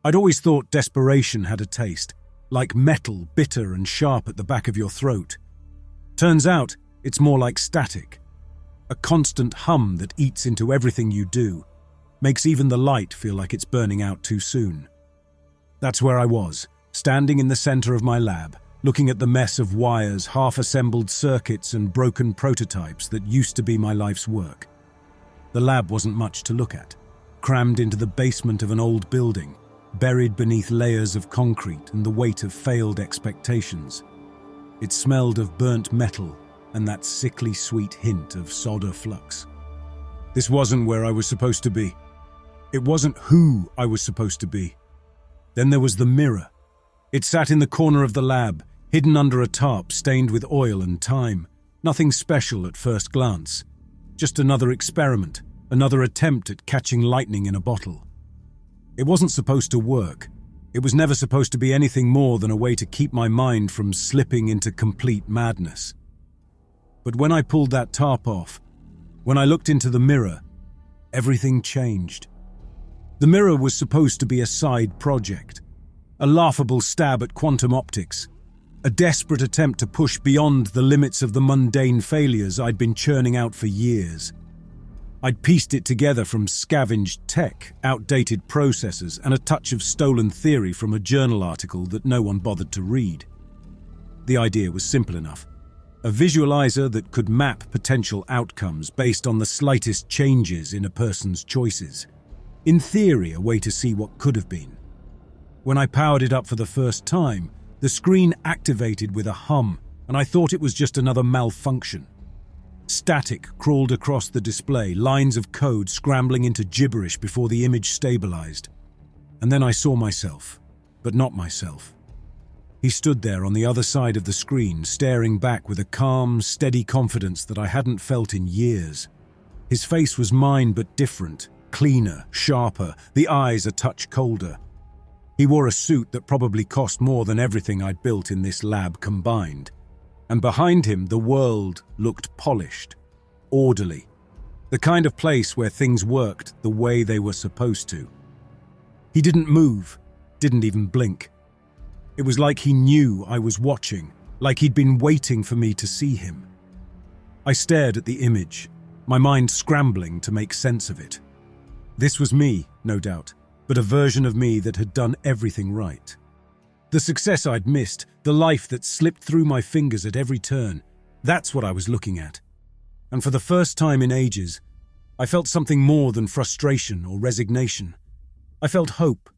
I'd always thought desperation had a taste, like metal, bitter and sharp at the back of your throat. Turns out, it's more like static. A constant hum that eats into everything you do, makes even the light feel like it's burning out too soon. That's where I was, standing in the center of my lab, looking at the mess of wires, half-assembled circuits and broken prototypes that used to be my life's work. The lab wasn't much to look at, crammed into the basement of an old building, buried beneath layers of concrete and the weight of failed expectations. It smelled of burnt metal and that sickly sweet hint of solder flux. This wasn't where I was supposed to be. It wasn't who I was supposed to be. Then there was the mirror. It sat in the corner of the lab, hidden under a tarp stained with oil and time. Nothing special at first glance. Just another experiment, another attempt at catching lightning in a bottle. It wasn't supposed to work. It was never supposed to be anything more than a way to keep my mind from slipping into complete madness. But when I pulled that tarp off, when I looked into the mirror, everything changed. The mirror was supposed to be a side project, a laughable stab at quantum optics, a desperate attempt to push beyond the limits of the mundane failures I'd been churning out for years. I'd pieced it together from scavenged tech, outdated processors, and a touch of stolen theory from a journal article that no one bothered to read. The idea was simple enough. A visualizer that could map potential outcomes based on the slightest changes in a person's choices. In theory, a way to see what could have been. When I powered it up for the first time, the screen activated with a hum, and I thought it was just another malfunction. Static crawled across the display, lines of code scrambling into gibberish before the image stabilized. And then I saw myself, but not myself. He stood there on the other side of the screen, staring back with a calm, steady confidence that I hadn't felt in years. His face was mine but different, cleaner, sharper, the eyes a touch colder. He wore a suit that probably cost more than everything I'd built in this lab combined. And behind him, the world looked polished, orderly, the kind of place where things worked the way they were supposed to. He didn't move, didn't even blink. It was like he knew I was watching, like he'd been waiting for me to see him. I stared at the image, my mind scrambling to make sense of it. This was me, no doubt, but a version of me that had done everything right. The success I'd missed, the life that slipped through my fingers at every turn, that's what I was looking at. And for the first time in ages, I felt something more than frustration or resignation. I felt hope.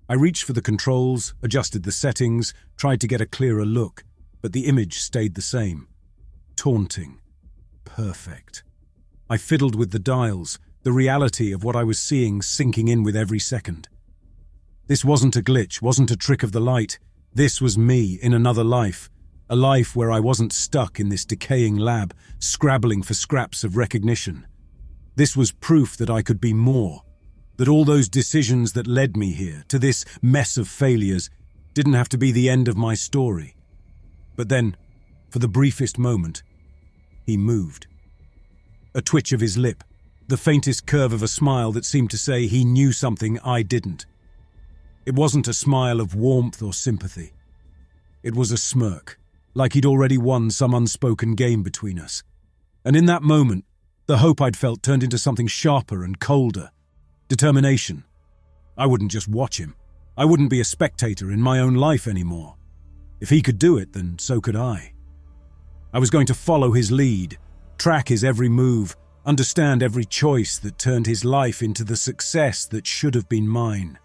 I reached for the controls, adjusted the settings, tried to get a clearer look, but the image stayed the same. Taunting. Perfect. I fiddled with the dials, the reality of what I was seeing sinking in with every second. This wasn't a glitch, wasn't a trick of the light. This was me in another life, a life where I wasn't stuck in this decaying lab, scrabbling for scraps of recognition. This was proof that I could be more, that all those decisions that led me here, to this mess of failures, didn't have to be the end of my story. But then, for the briefest moment, he moved. A twitch of his lip, the faintest curve of a smile that seemed to say he knew something I didn't. It wasn't a smile of warmth or sympathy. It was a smirk, like he'd already won some unspoken game between us. And in that moment, the hope I'd felt turned into something sharper and colder. Determination. I wouldn't just watch him. I wouldn't be a spectator in my own life anymore. If he could do it, then so could I. I was going to follow his lead, track his every move, understand every choice that turned his life into the success that should have been mine.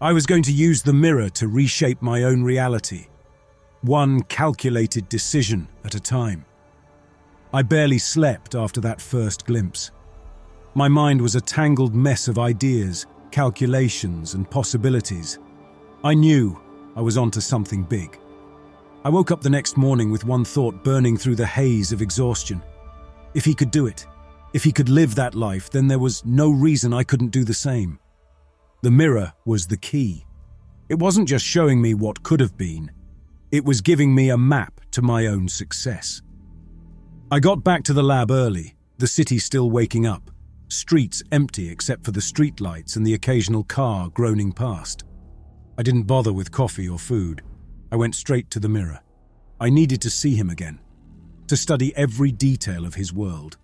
I was going to use the mirror to reshape my own reality, one calculated decision at a time. I barely slept after that first glimpse. My mind was a tangled mess of ideas, calculations, and possibilities. I knew I was onto something big. I woke up the next morning with one thought burning through the haze of exhaustion. If he could do it, if he could live that life, then there was no reason I couldn't do the same. The mirror was the key. It wasn't just showing me what could have been. It was giving me a map to my own success. I got back to the lab early, the city still waking up. Streets empty except for the streetlights and the occasional car groaning past. I didn't bother with coffee or food. I went straight to the mirror. I needed to see him again, to study every detail of his world.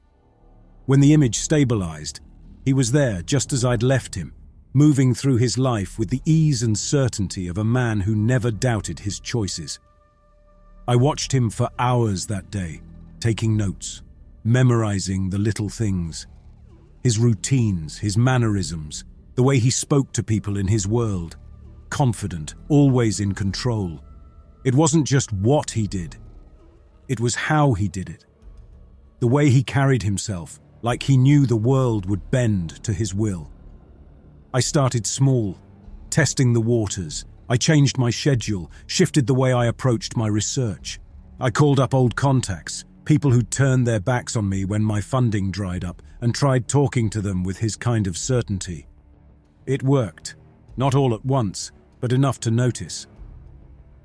When the image stabilized, he was there just as I'd left him, moving through his life with the ease and certainty of a man who never doubted his choices. I watched him for hours that day, taking notes, memorizing the little things. His routines, his mannerisms, the way he spoke to people in his world. Confident, always in control. It wasn't just what he did. It was how he did it. The way he carried himself, like he knew the world would bend to his will. I started small, testing the waters. I changed my schedule, shifted the way I approached my research. I called up old contacts, people who'd turned their backs on me when my funding dried up, and tried talking to them with his kind of certainty. It worked. Not all at once, but enough to notice.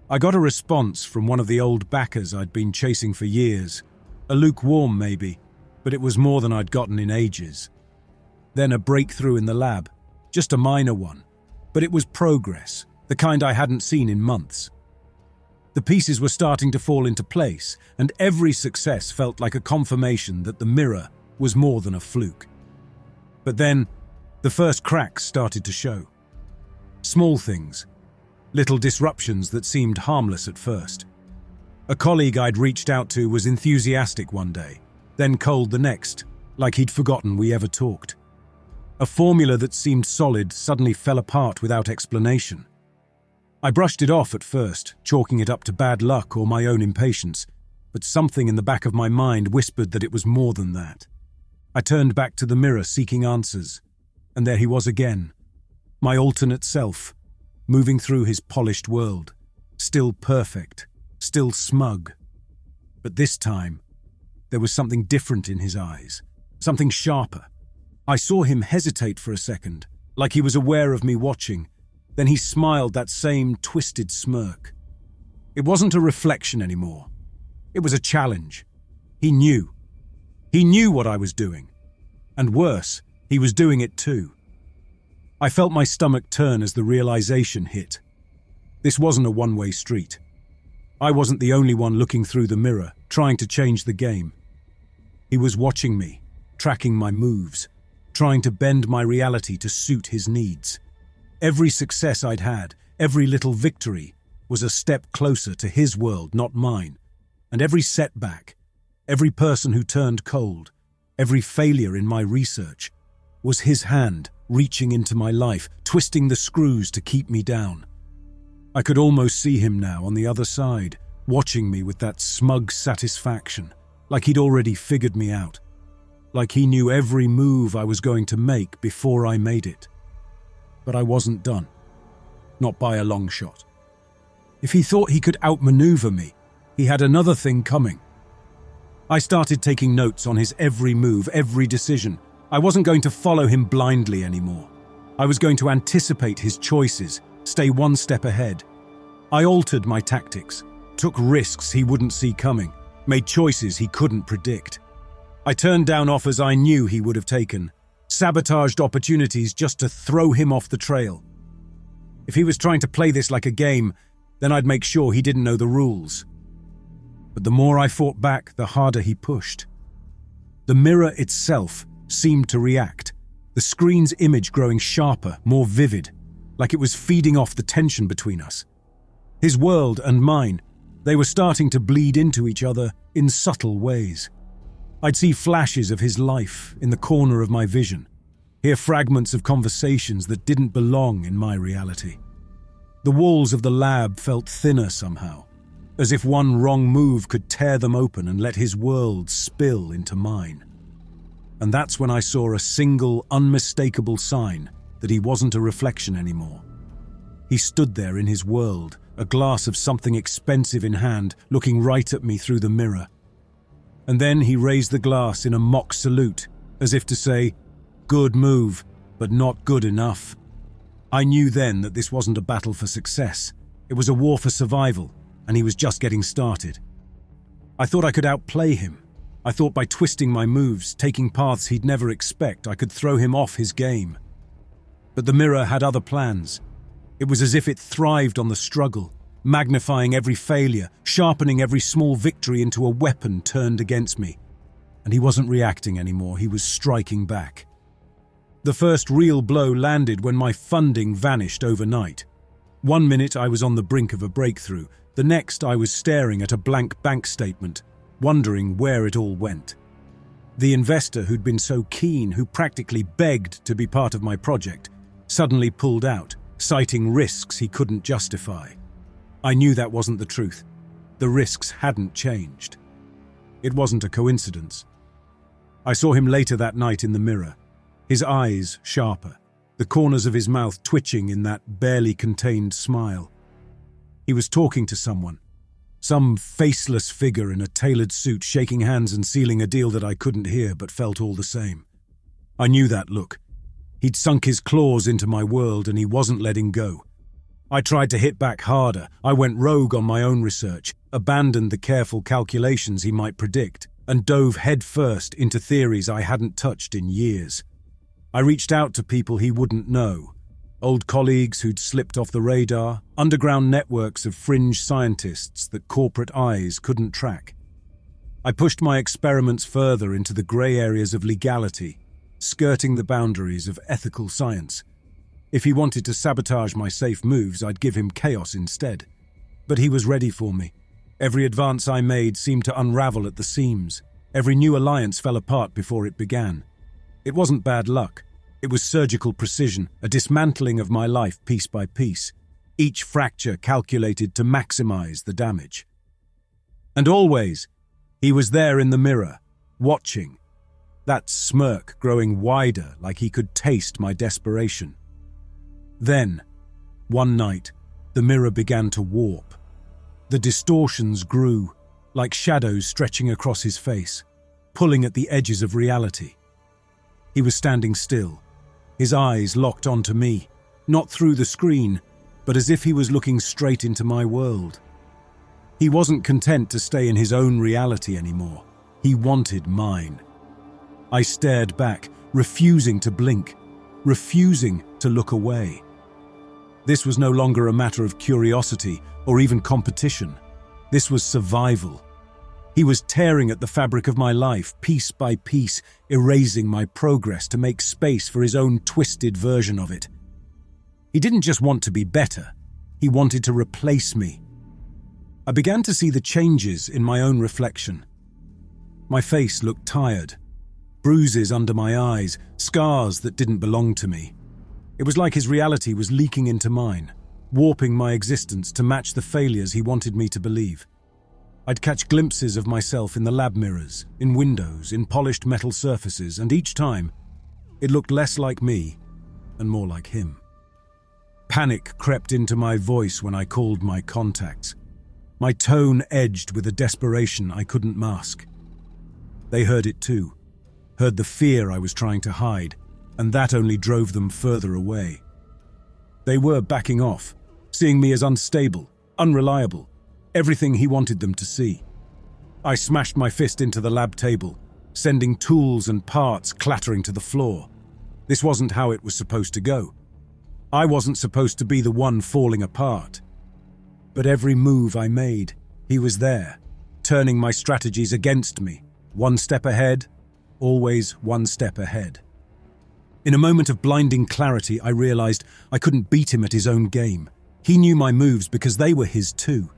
I got a response from one of the old backers I'd been chasing for years. A lukewarm maybe, but it was more than I'd gotten in ages. Then a breakthrough in the lab, just a minor one, but it was progress, the kind I hadn't seen in months. The pieces were starting to fall into place, and every success felt like a confirmation that the mirror was more than a fluke. But then, the first cracks started to show. Small things, little disruptions that seemed harmless at first. A colleague I'd reached out to was enthusiastic one day, then cold the next, like he'd forgotten we ever talked. A formula that seemed solid suddenly fell apart without explanation. I brushed it off at first, chalking it up to bad luck or my own impatience, but something in the back of my mind whispered that it was more than that. I turned back to the mirror seeking answers, and there he was again, my alternate self, moving through his polished world, still perfect, still smug. But this time, there was something different in his eyes, something sharper. I saw him hesitate for a second, like he was aware of me watching. Then he smiled that same twisted smirk. It wasn't a reflection anymore. It was a challenge. He knew. He knew what I was doing. And worse, he was doing it too. I felt my stomach turn as the realization hit. This wasn't a one-way street. I wasn't the only one looking through the mirror, trying to change the game. He was watching me, tracking my moves, trying to bend my reality to suit his needs. Every success I'd had, every little victory, was a step closer to his world, not mine. And every setback, every person who turned cold, every failure in my research, was his hand reaching into my life, twisting the screws to keep me down. I could almost see him now on the other side, watching me with that smug satisfaction, like he'd already figured me out, like he knew every move I was going to make before I made it. But I wasn't done. Not by a long shot. If he thought he could outmaneuver me, he had another thing coming. I started taking notes on his every move, every decision. I wasn't going to follow him blindly anymore. I was going to anticipate his choices, stay one step ahead. I altered my tactics, took risks he wouldn't see coming, made choices he couldn't predict. I turned down offers I knew he would have taken, sabotaged opportunities just to throw him off the trail. If he was trying to play this like a game, then I'd make sure he didn't know the rules. But the more I fought back, the harder he pushed. The mirror itself seemed to react, the screen's image growing sharper, more vivid, like it was feeding off the tension between us. His world and mine, they were starting to bleed into each other in subtle ways. I'd see flashes of his life in the corner of my vision, hear fragments of conversations that didn't belong in my reality. The walls of the lab felt thinner somehow, as if one wrong move could tear them open and let his world spill into mine. And that's when I saw a single, unmistakable sign that he wasn't a reflection anymore. He stood there in his world, a glass of something expensive in hand, looking right at me through the mirror. And then he raised the glass in a mock salute, as if to say, "Good move, but not good enough." I knew then that this wasn't a battle for success. It was a war for survival, and he was just getting started. I thought I could outplay him, I thought by twisting my moves, taking paths he'd never expect, I could throw him off his game. But the mirror had other plans. It was as if it thrived on the struggle, magnifying every failure, sharpening every small victory into a weapon turned against me. And he wasn't reacting anymore, he was striking back. The first real blow landed when my funding vanished overnight. 1 minute I was on the brink of a breakthrough, the next I was staring at a blank bank statement, wondering where it all went. The investor who'd been so keen, who practically begged to be part of my project, suddenly pulled out, citing risks he couldn't justify. I knew that wasn't the truth. The risks hadn't changed. It wasn't a coincidence. I saw him later that night in the mirror, his eyes sharper, the corners of his mouth twitching in that barely contained smile. He was talking to someone, some faceless figure in a tailored suit, shaking hands and sealing a deal that I couldn't hear but felt all the same. I knew that look. He'd sunk his claws into my world and he wasn't letting go. I tried to hit back harder. I went rogue on my own research, abandoned the careful calculations he might predict, and dove headfirst into theories I hadn't touched in years. I reached out to people he wouldn't know, old colleagues who'd slipped off the radar, underground networks of fringe scientists that corporate eyes couldn't track. I pushed my experiments further into the grey areas of legality, skirting the boundaries of ethical science. If he wanted to sabotage my safe moves, I'd give him chaos instead. But he was ready for me. Every advance I made seemed to unravel at the seams. Every new alliance fell apart before it began. It wasn't bad luck. It was surgical precision, a dismantling of my life piece by piece, each fracture calculated to maximize the damage. And always, he was there in the mirror, watching, that smirk growing wider like he could taste my desperation. Then, one night, the mirror began to warp. The distortions grew, like shadows stretching across his face, pulling at the edges of reality. He was standing still, his eyes locked onto me, not through the screen, but as if he was looking straight into my world. He wasn't content to stay in his own reality anymore. He wanted mine. I stared back, refusing to blink, refusing to look away. This was no longer a matter of curiosity or even competition. This was survival. He was tearing at the fabric of my life, piece by piece, erasing my progress to make space for his own twisted version of it. He didn't just want to be better, he wanted to replace me. I began to see the changes in my own reflection. My face looked tired, bruises under my eyes, scars that didn't belong to me. It was like his reality was leaking into mine, warping my existence to match the failures he wanted me to believe. I'd catch glimpses of myself in the lab mirrors, in windows, in polished metal surfaces, and each time, it looked less like me and more like him. Panic crept into my voice when I called my contacts. My tone edged with a desperation I couldn't mask. They heard it too, heard the fear I was trying to hide, and that only drove them further away. They were backing off, seeing me as unstable, unreliable, everything he wanted them to see. I smashed my fist into the lab table, sending tools and parts clattering to the floor. This wasn't how it was supposed to go. I wasn't supposed to be the one falling apart. But every move I made, he was there, turning my strategies against me, one step ahead, always one step ahead. In a moment of blinding clarity, I realized I couldn't beat him at his own game. He knew my moves because they were his too.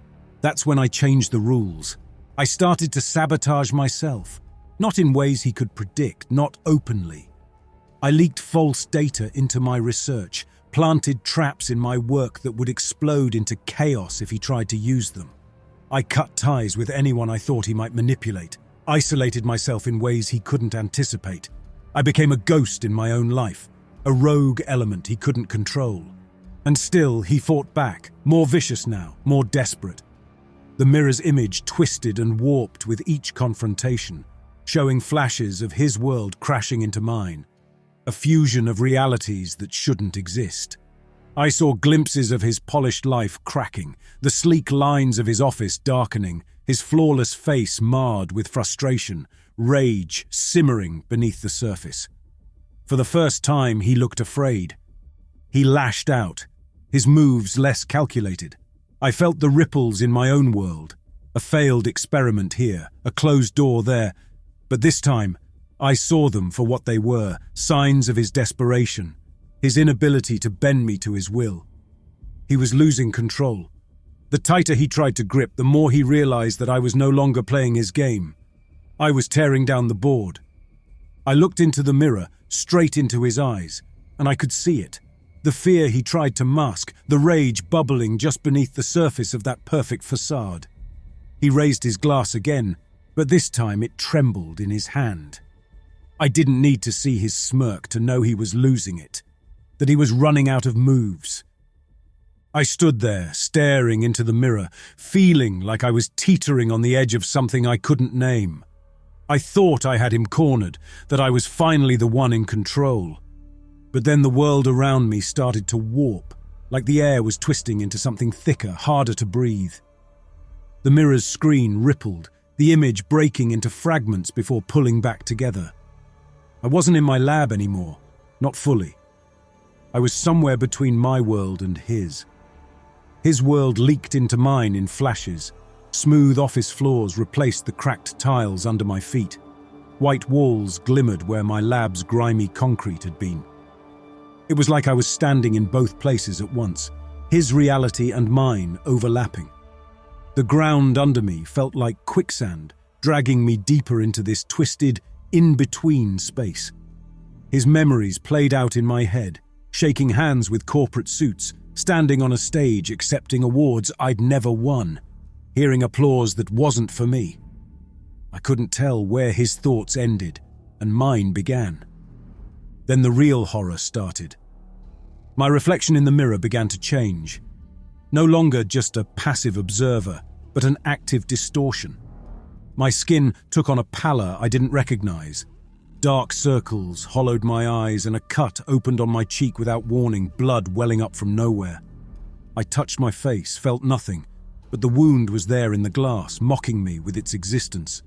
That's when I changed the rules. I started to sabotage myself, not in ways he could predict, not openly. I leaked false data into my research, planted traps in my work that would explode into chaos if he tried to use them. I cut ties with anyone I thought he might manipulate, isolated myself in ways he couldn't anticipate. I became a ghost in my own life, a rogue element he couldn't control. And still, he fought back, more vicious now, more desperate. The mirror's image twisted and warped with each confrontation, showing flashes of his world crashing into mine, a fusion of realities that shouldn't exist. I saw glimpses of his polished life cracking, the sleek lines of his office darkening, his flawless face marred with frustration, rage simmering beneath the surface. For the first time, he looked afraid. He lashed out, his moves less calculated. I felt the ripples in my own world, a failed experiment here, a closed door there, but this time, I saw them for what they were, signs of his desperation, his inability to bend me to his will. He was losing control. The tighter he tried to grip, the more he realized that I was no longer playing his game. I was tearing down the board. I looked into the mirror, straight into his eyes, and I could see it. The fear he tried to mask, the rage bubbling just beneath the surface of that perfect facade. He raised his glass again, but this time it trembled in his hand. I didn't need to see his smirk to know he was losing it, that he was running out of moves. I stood there, staring into the mirror, feeling like I was teetering on the edge of something I couldn't name. I thought I had him cornered, that I was finally the one in control. But then the world around me started to warp, like the air was twisting into something thicker, harder to breathe. The mirror's screen rippled, the image breaking into fragments before pulling back together. I wasn't in my lab anymore, not fully. I was somewhere between my world and his. His world leaked into mine in flashes. Smooth office floors replaced the cracked tiles under my feet. White walls glimmered where my lab's grimy concrete had been. It was like I was standing in both places at once, his reality and mine overlapping. The ground under me felt like quicksand, dragging me deeper into this twisted, in-between space. His memories played out in my head, shaking hands with corporate suits, standing on a stage accepting awards I'd never won, hearing applause that wasn't for me. I couldn't tell where his thoughts ended and mine began. Then the real horror started. My reflection in the mirror began to change. No longer just a passive observer, but an active distortion. My skin took on a pallor I didn't recognize. Dark circles hollowed my eyes and a cut opened on my cheek without warning, blood welling up from nowhere. I touched my face, felt nothing, but the wound was there in the glass, mocking me with its existence.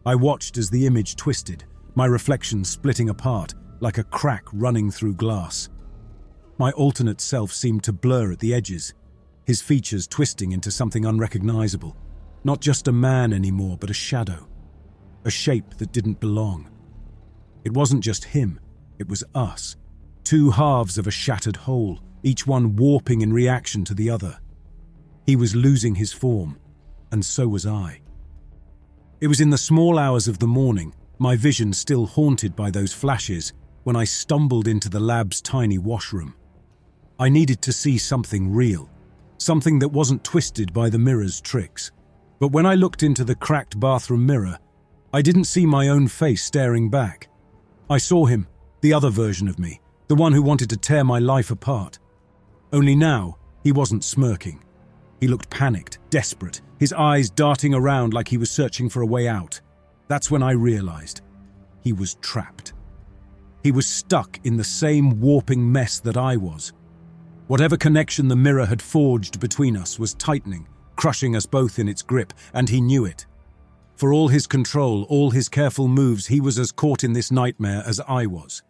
I watched as the image twisted, my reflection splitting apart, like a crack running through glass. My alternate self seemed to blur at the edges, his features twisting into something unrecognizable. Not just a man anymore, but a shadow. A shape that didn't belong. It wasn't just him, it was us. Two halves of a shattered whole, each one warping in reaction to the other. He was losing his form, and so was I. It was in the small hours of the morning, my vision still haunted by those flashes, when I stumbled into the lab's tiny washroom. I needed to see something real, something that wasn't twisted by the mirror's tricks. But when I looked into the cracked bathroom mirror, I didn't see my own face staring back. I saw him, the other version of me, the one who wanted to tear my life apart. Only now, he wasn't smirking. He looked panicked, desperate, his eyes darting around like he was searching for a way out. That's when I realized he was trapped. He was stuck in the same warping mess that I was. Whatever connection the mirror had forged between us was tightening, crushing us both in its grip, and he knew it. For all his control, all his careful moves, he was as caught in this nightmare as I was.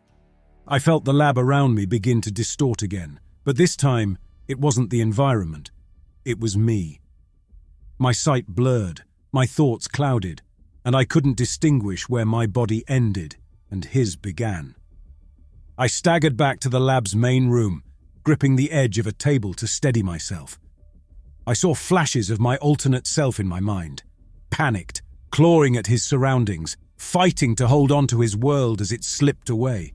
I felt the lab around me begin to distort again, but this time, it wasn't the environment. It was me. My sight blurred, my thoughts clouded, and I couldn't distinguish where my body ended and his began. I staggered back to the lab's main room, gripping the edge of a table to steady myself. I saw flashes of my alternate self in my mind, panicked, clawing at his surroundings, fighting to hold on to his world as it slipped away.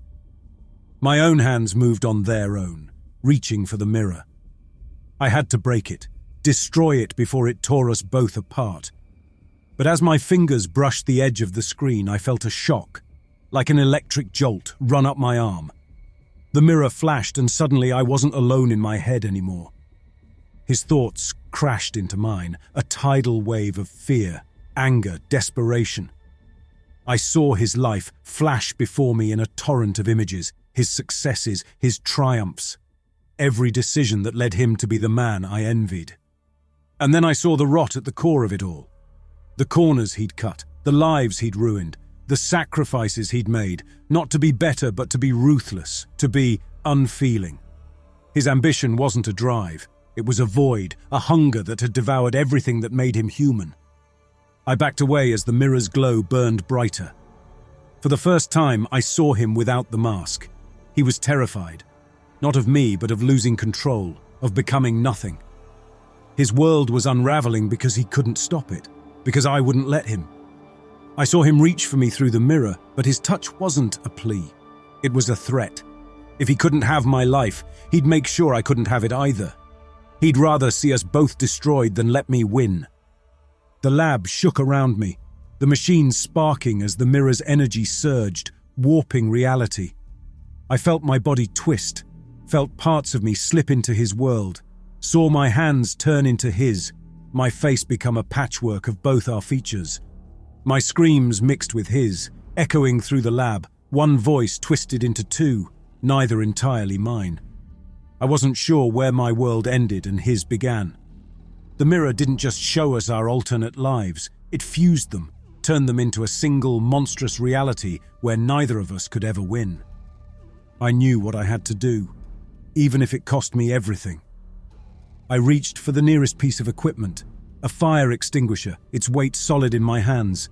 My own hands moved on their own, reaching for the mirror. I had to break it, destroy it before it tore us both apart. But as my fingers brushed the edge of the screen, I felt a shock, like an electric jolt, run up my arm. The mirror flashed and suddenly I wasn't alone in my head anymore. His thoughts crashed into mine, a tidal wave of fear, anger, desperation. I saw his life flash before me in a torrent of images, his successes, his triumphs, every decision that led him to be the man I envied. And then I saw the rot at the core of it all. The corners he'd cut, the lives he'd ruined, The sacrifices he'd made, not to be better but to be ruthless, to be unfeeling. His ambition wasn't a drive, it was a void, a hunger that had devoured everything that made him human. I backed away as the mirror's glow burned brighter. For the first time, I saw him without the mask. He was terrified, not of me but of losing control, of becoming nothing. His world was unraveling because he couldn't stop it, because I wouldn't let him. I saw him reach for me through the mirror, but his touch wasn't a plea. It was a threat. If he couldn't have my life, he'd make sure I couldn't have it either. He'd rather see us both destroyed than let me win. The lab shook around me, the machine sparking as the mirror's energy surged, warping reality. I felt my body twist, felt parts of me slip into his world, saw my hands turn into his, my face become a patchwork of both our features. My screams mixed with his, echoing through the lab, one voice twisted into two, neither entirely mine. I wasn't sure where my world ended and his began. The mirror didn't just show us our alternate lives, it fused them, turned them into a single monstrous reality where neither of us could ever win. I knew what I had to do, even if it cost me everything. I reached for the nearest piece of equipment, a fire extinguisher, its weight solid in my hands,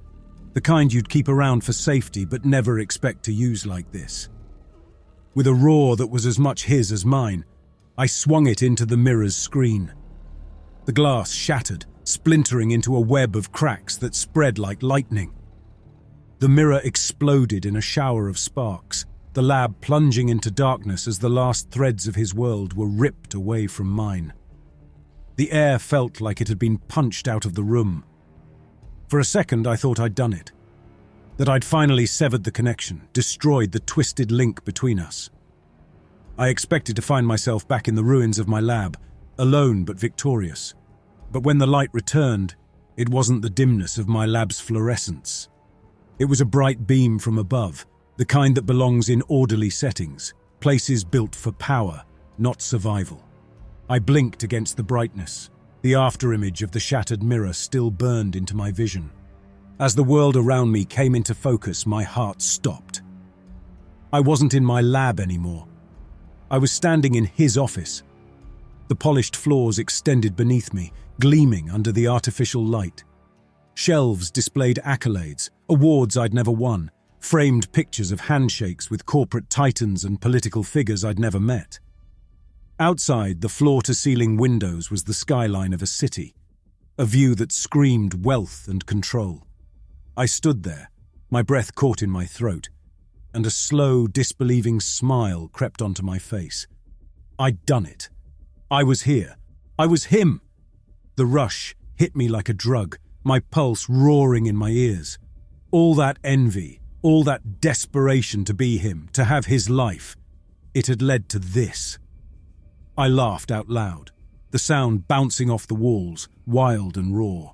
the kind you'd keep around for safety but never expect to use like this. With a roar that was as much his as mine, I swung it into the mirror's screen. The glass shattered, splintering into a web of cracks that spread like lightning. The mirror exploded in a shower of sparks, the lab plunging into darkness as the last threads of his world were ripped away from mine. The air felt like it had been punched out of the room. For a second, I thought I'd done it. That I'd finally severed the connection, destroyed the twisted link between us. I expected to find myself back in the ruins of my lab, alone but victorious. But when the light returned, it wasn't the dimness of my lab's fluorescence. It was a bright beam from above, the kind that belongs in orderly settings, places built for power, not survival. I blinked against the brightness. The afterimage of the shattered mirror still burned into my vision. As the world around me came into focus, my heart stopped. I wasn't in my lab anymore. I was standing in his office. The polished floors extended beneath me, gleaming under the artificial light. Shelves displayed accolades, awards I'd never won, framed pictures of handshakes with corporate titans and political figures I'd never met. Outside, the floor-to-ceiling windows was the skyline of a city, a view that screamed wealth and control. I stood there, my breath caught in my throat, and a slow, disbelieving smile crept onto my face. I'd done it. I was here. I was him. The rush hit me like a drug, my pulse roaring in my ears. All that envy, all that desperation to be him, to have his life, it had led to this. I laughed out loud, the sound bouncing off the walls, wild and raw.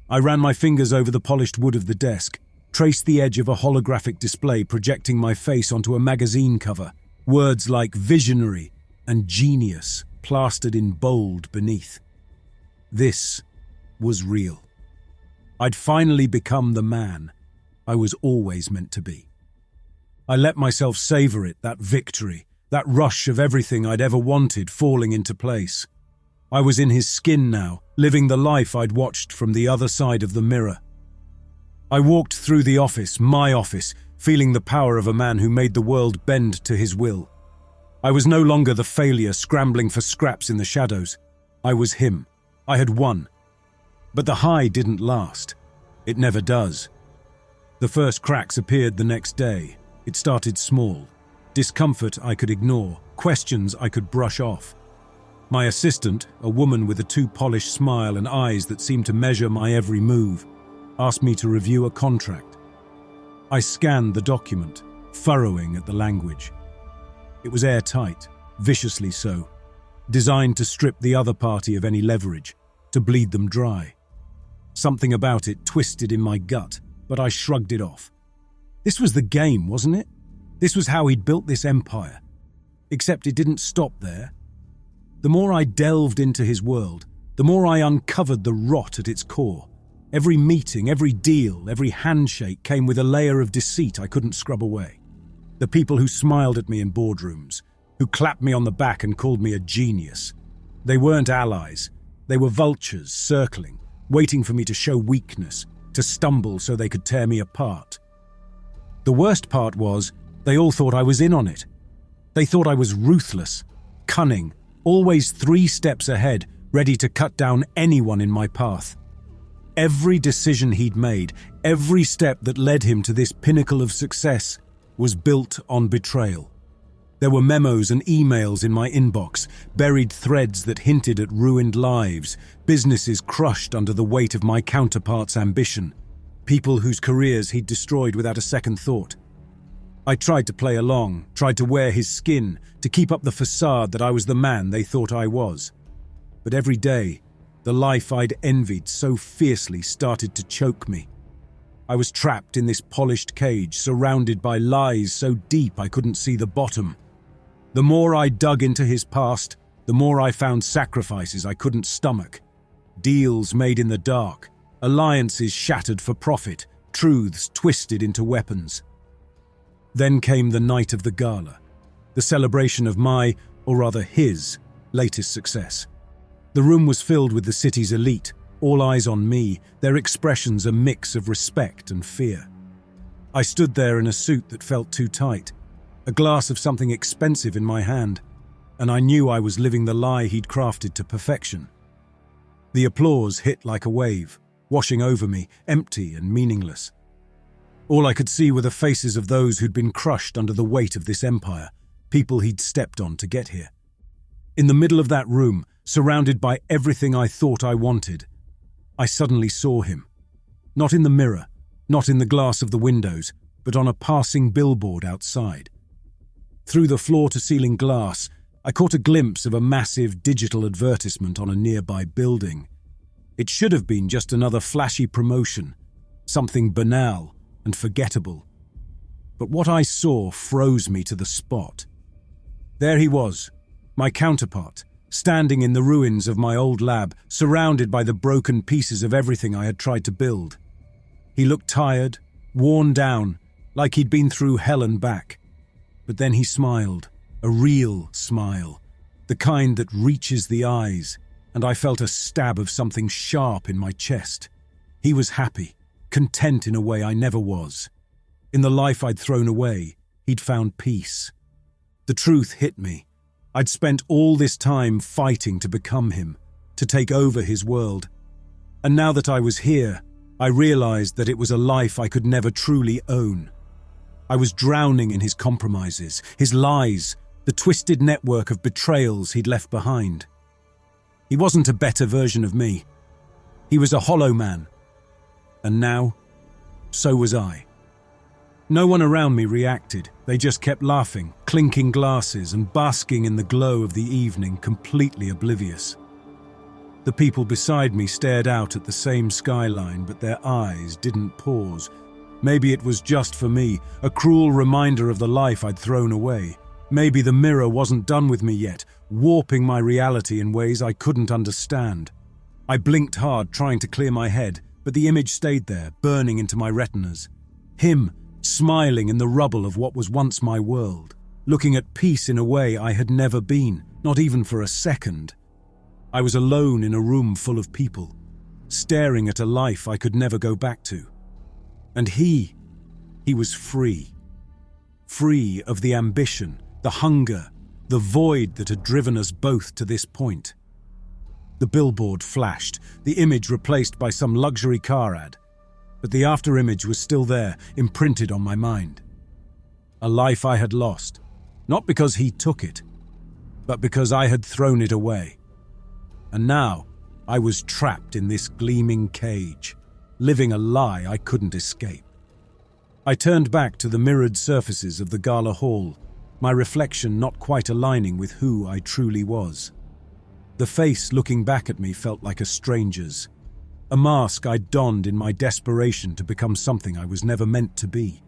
I ran my fingers over the polished wood of the desk, traced the edge of a holographic display projecting my face onto a magazine cover, words like visionary and genius plastered in bold beneath. This was real. I'd finally become the man I was always meant to be. I let myself savor it, that victory, that rush of everything I'd ever wanted falling into place. I was in his skin now, living the life I'd watched from the other side of the mirror. I walked through the office, my office, feeling the power of a man who made the world bend to his will. I was no longer the failure scrambling for scraps in the shadows. I was him. I had won. But the high didn't last. It never does. The first cracks appeared the next day. It started small. Discomfort I could ignore, questions I could brush off. My assistant, a woman with a too-polished smile and eyes that seemed to measure my every move, asked me to review a contract. I scanned the document, furrowing at the language. It was airtight, viciously so, designed to strip the other party of any leverage, to bleed them dry. Something about it twisted in my gut, but I shrugged it off. This was the game, wasn't it? This was how he'd built this empire. Except it didn't stop there. The more I delved into his world, the more I uncovered the rot at its core. Every meeting, every deal, every handshake came with a layer of deceit I couldn't scrub away. The people who smiled at me in boardrooms, who clapped me on the back and called me a genius. They weren't allies. They were vultures circling, waiting for me to show weakness, to stumble so they could tear me apart. The worst part was, they all thought I was in on it. They thought I was ruthless, cunning, always 3 steps ahead, ready to cut down anyone in my path. Every decision he'd made, every step that led him to this pinnacle of success, was built on betrayal. There were memos and emails in my inbox, buried threads that hinted at ruined lives, businesses crushed under the weight of my counterpart's ambition, people whose careers he'd destroyed without a second thought. I tried to play along, tried to wear his skin, to keep up the facade that I was the man they thought I was. But every day, the life I'd envied so fiercely started to choke me. I was trapped in this polished cage, surrounded by lies so deep I couldn't see the bottom. The more I dug into his past, the more I found sacrifices I couldn't stomach. Deals made in the dark, alliances shattered for profit, truths twisted into weapons. Then came the night of the gala, the celebration of my, or rather his, latest success. The room was filled with the city's elite, all eyes on me, their expressions a mix of respect and fear. I stood there in a suit that felt too tight, a glass of something expensive in my hand, and I knew I was living the lie he'd crafted to perfection. The applause hit like a wave, washing over me, empty and meaningless. All I could see were the faces of those who'd been crushed under the weight of this empire, people he'd stepped on to get here. In the middle of that room, surrounded by everything I thought I wanted, I suddenly saw him. Not in the mirror, not in the glass of the windows, but on a passing billboard outside. Through the floor-to-ceiling glass, I caught a glimpse of a massive digital advertisement on a nearby building. It should have been just another flashy promotion, something banal and forgettable. But what I saw froze me to the spot. There he was, my counterpart, standing in the ruins of my old lab, surrounded by the broken pieces of everything I had tried to build. He looked tired, worn down, like he'd been through hell and back. But then he smiled, a real smile, the kind that reaches the eyes, and I felt a stab of something sharp in my chest. He was happy, content in a way I never was. In the life I'd thrown away, he'd found peace. The truth hit me. I'd spent all this time fighting to become him, to take over his world. And now that I was here, I realized that it was a life I could never truly own. I was drowning in his compromises, his lies, the twisted network of betrayals he'd left behind. He wasn't a better version of me. He was a hollow man. And now, so was I. No one around me reacted. They just kept laughing, clinking glasses and basking in the glow of the evening, completely oblivious. The people beside me stared out at the same skyline, but their eyes didn't pause. Maybe it was just for me, a cruel reminder of the life I'd thrown away. Maybe the mirror wasn't done with me yet, warping my reality in ways I couldn't understand. I blinked hard, trying to clear my head, but the image stayed there, burning into my retinas. Him, smiling in the rubble of what was once my world, looking at peace in a way I had never been, not even for a second. I was alone in a room full of people, staring at a life I could never go back to. And he was free. Free of the ambition, the hunger, the void that had driven us both to this point. The billboard flashed, the image replaced by some luxury car ad. But the after-image was still there, imprinted on my mind. A life I had lost, not because he took it, but because I had thrown it away. And now, I was trapped in this gleaming cage, living a lie I couldn't escape. I turned back to the mirrored surfaces of the gala hall, my reflection not quite aligning with who I truly was. The face looking back at me felt like a stranger's, a mask I'd donned in my desperation to become something I was never meant to be.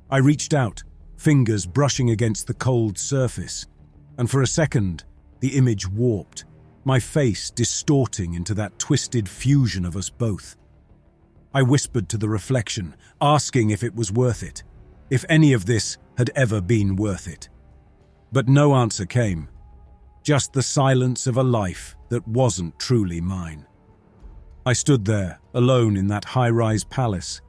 I reached out, fingers brushing against the cold surface, and for a second, the image warped, my face distorting into that twisted fusion of us both. I whispered to the reflection, asking if it was worth it, if any of this had ever been worth it. But no answer came, just the silence of a life that wasn't truly mine. I stood there, alone in that high-rise palace.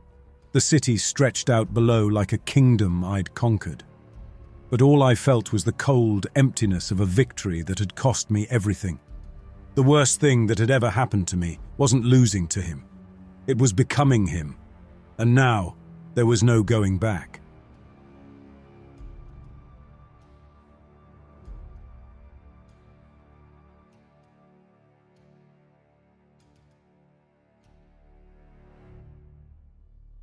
The city stretched out below like a kingdom I'd conquered. But all I felt was the cold emptiness of a victory that had cost me everything. The worst thing that had ever happened to me wasn't losing to him. It was becoming him. And now, there was no going back.